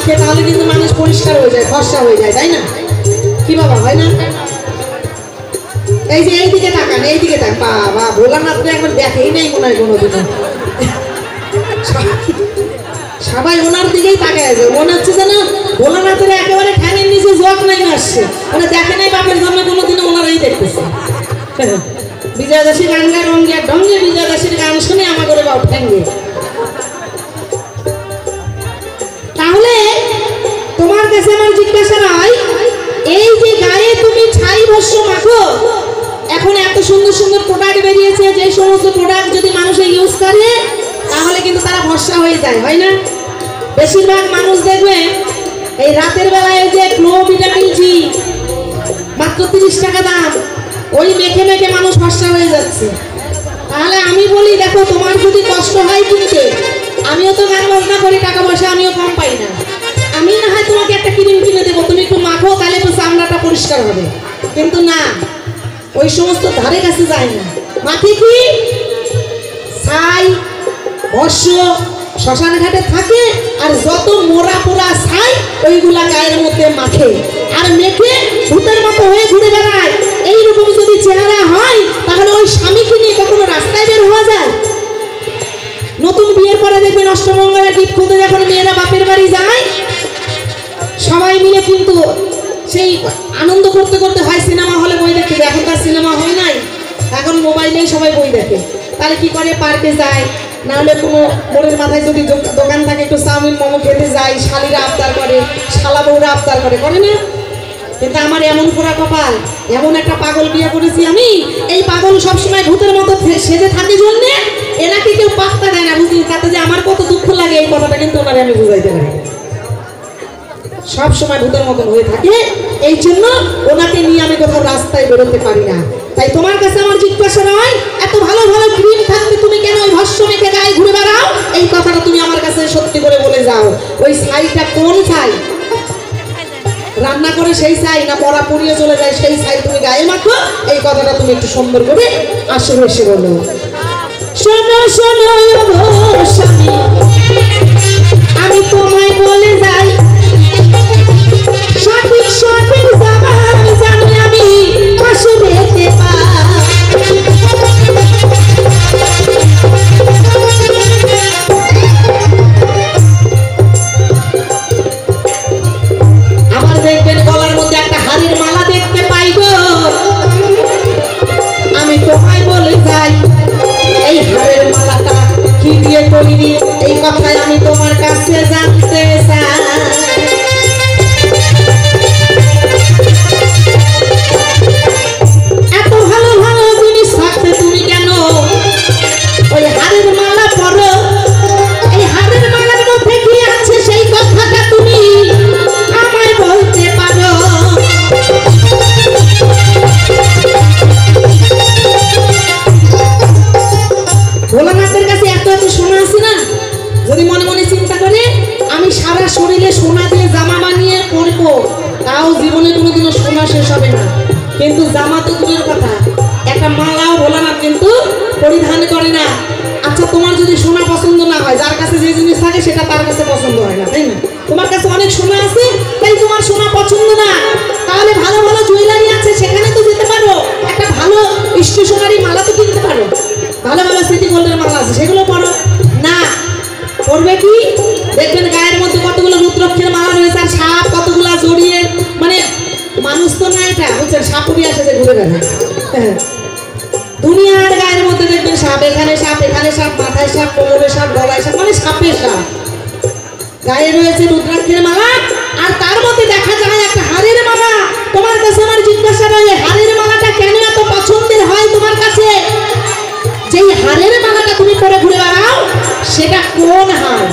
মাখে তাহলে কিন্তু মানুষ পরিষ্কার হয়ে যায়, ফর্সা হয়ে যায়, তাই না? কি বাবা, হয় না? এই যে এইদিকে তাকান, এইদিকে তাকান, বাবা ভোলানাথ একবার দেখেই নেই মনে হয় কোনোদিন। সবাই ওনার দিকেই তাকায় আছে, মনে হচ্ছে যেন ভোলানাথের একেবারে ঠ্যাঙের নিচে জগ নাই আসছে, মানে দেখে নাই বাপের জন্মে কোনোদিনও ওনারাই দেখতেছে। বিজয়া দাসীর গান গায় রঙ্গে ঢঙ্গে, বিজয়া দাসীর গান শুনে আমার করে বাপ ঠ্যাঙ্গে। তাহলে তোমার কাছে আমার জিজ্ঞাসা নয়, এই যে গায়ে তুমি ছাই ভস্য মাখো, এখন এত সুন্দর সুন্দর প্রোডাক্ট বেরিয়েছে, যে সমস্ত প্রোডাক্ট যদি মানুষে ইউজ করে তাহলে কিন্তু তারা ভস্যা হয়ে যায়, হয় না? বেশিরভাগ মানুষ দেখবে এই রাতের বেলায় যে গ্লো ভিটামিন জি মাত্র 30 টাকা দাম, ওই মেখে মেখে মানুষ ভস্যা হয়ে যাচ্ছে। তাহলে আমি বলি দেখো, তোমার যদি কষ্ট হয় কিনতে, আমিও তো গান বাজনা করি, টাকা পয়সা আমিও কম পাই না, আমি না হয় তোমাকে একটা ক্রিম কিনে দেবো, তুমি একটু মাখো, তাহলে তো চামড়াটা পরিষ্কার হবে। কিন্তু না, ওই সমস্ত ধারে কাছে যায় না। মাখে কি ছাই ভস্য শ্মশান ঘাটে থাকে, আর যত মোরা পোড়া ছাই ওইগুলা গায়ের মধ্যে মাখে, আর মেখে ভূতের মতো হয়ে ঘুরে বেড়ায়। এইরকম যদি চেহারা হয় তাহলে ওই স্বামীকে নিয়ে কখনো রাস্তায় বের হওয়া যায়? নতুন বিয়ের পরে দেখবেন অষ্টমঙ্গলা গীত খুলতে যখন মেয়েরা বাপের বাড়ি যায়, সবাই মিলে কিন্তু সেই আনন্দ করতে করতে হয় সিনেমা হলে বই দেখতে যায়। এখন তার সিনেমা হয় নাই, এখন মোবাইলেই সবাই বই দেখে। তাহলে কি করে, পার্কে যায়, নাহলে কোনো মোড়ের মাথায় যদি দোকান থাকে একটু চাউমিন মোমো খেতে যায়, শালিরা আবদার করে, শালা বউরা আবদার করে, করে না? কিন্তু আমার এমন পোড়া কপাল, এমন একটা পাগল বিয়ে করেছি আমি, এই পাগল সবসময় ভূতের মতো সেজে থাকে জন্য এনাকে কেউ পাত্তা দেয় না, বুঝলি? তাতে যে আমার কত দুঃখ লাগে এই কথাটা কিন্তু ওনারে আমি বুঝাইতে পারি। সব সময় ভূতের মতন হয়ে থাকে, এই জন্য ওনাকে নিয়ে আমি কোথাও রাস্তায় বেরোতে পারি না। তাই তোমার কাছে আমার জিজ্ঞাসা নয়, এত ভালো ভালো ক্রিম থাকতে তুমি কেন ওই ভস্য মেখে গায়ে ঘুরে বেড়াও? এই কথাটা তুমি আমার কাছে সত্যি করে বলে যাও। ওই ছাইটা কোন ছাই? রান্না করে সেই ছাই, না পড়া পুড়িয়ে চলে যায় সেই ছাই তুমি গায়ে মাখো? এই কথাটা তুমি একটু সুন্দর করে আসলে এসে বলো। শোনো শোনো স্বামী, আমি তোমায় বলে যাই, সঠিক সঠিক জামান জানি আমি পাশে রেখে আমার দেখবেন গলার মধ্যে একটা হাড়ির মালা দেখতে পাই গো, আমি তোমায় বলে যাই, এই হাড়ের মালাটা কি দিয়ে তৈরি, এই কথাই আমি তোমার কাছে জানতে চাই। এত ভালো ভালো জিনিস থাকতে তুমি কেন ওই হাড়ের মালা পরো? এই হাড়ের মালার মধ্যে কি আছে সেই কথাটা তুমি আমায় বলতে পারো? ভোলানাথের কাছে এত এত সোনা আছে না, যদি মনে মনে চিন্তা করে আমি সারা শরীরে সোনা দিয়ে জামা বানিয়ে পরবো, তাও জীবনে কোনোদিনও সোনা শেষ হবে না। কিন্তু জামা তো দূরের কথা, একটা মালাও ভোলানাথ কিন্তু পরিধান করে না। আচ্ছা, তোমার যদি সোনা পছন্দ না হয়, যার কাছে যে জিনিস থাকে সেটা তার কাছে পছন্দ হয় না, তাই না? তোমার কাছে অনেক সোনা আছে, তাই তোমার সোনা পছন্দ না, তাহলে ভালো ভালো জুয়েলারি আছে, সেখানে তো যেতে পারো, একটা ভালো স্টেশনারি মালা তো কিনতে পারো, ভালো ভালো সিটি গোল্ডের মালা আছে, সেগুলো পরো না। করবে কি, দেখবেন গায়ের মধ্যে কতগুলো রুদ্রাক্ষের মালা রয়েছে, আর সাপ কতগুলো জড়িয়ে, মানে মানুষ তো না এটা, বুঝছেন? সাপুরি আসে যে ঘুরে বেড়ায়, দুনিয়ার গায়ের মধ্যে দেখবেন সাপ, এখানে সাপ, এখানে সাপ, মাথায় সাপ, কোমরে সাপ, গলায় সাপ, মানে সাপের সাপ। গায়ে রয়েছে রুদ্রাক্ষের মালা, আর তার মধ্যে দেখা যায় একটা হাড়ের মালা। তোমার কাছে আমার জিজ্ঞাসা রয়ে, হাড়ের মালাটা কেন এত পছন্দের হয় তোমার কাছে? যেই হাড়ের মালাটা তুমি পরে ঘুরে বেড়াও, সেটা কোন হাড়?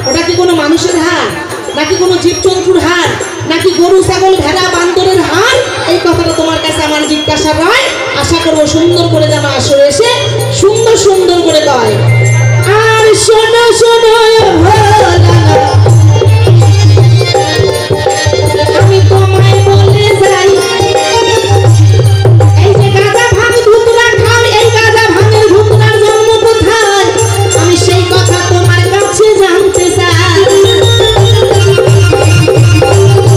ওটা কি কোনো মানুষের হাড়, নাকি কোনো জীবজন্তুর হাড়, নাকি গরু ছাগল ভেড়া বান্দরের হাড়? এই কথাটা তোমার কাছে আমার জিজ্ঞাসা নয়, আশা করবো সুন্দর করে যেন আসরে এসে সুন্দর সুন্দর করে কয়। আর শোনো শোনো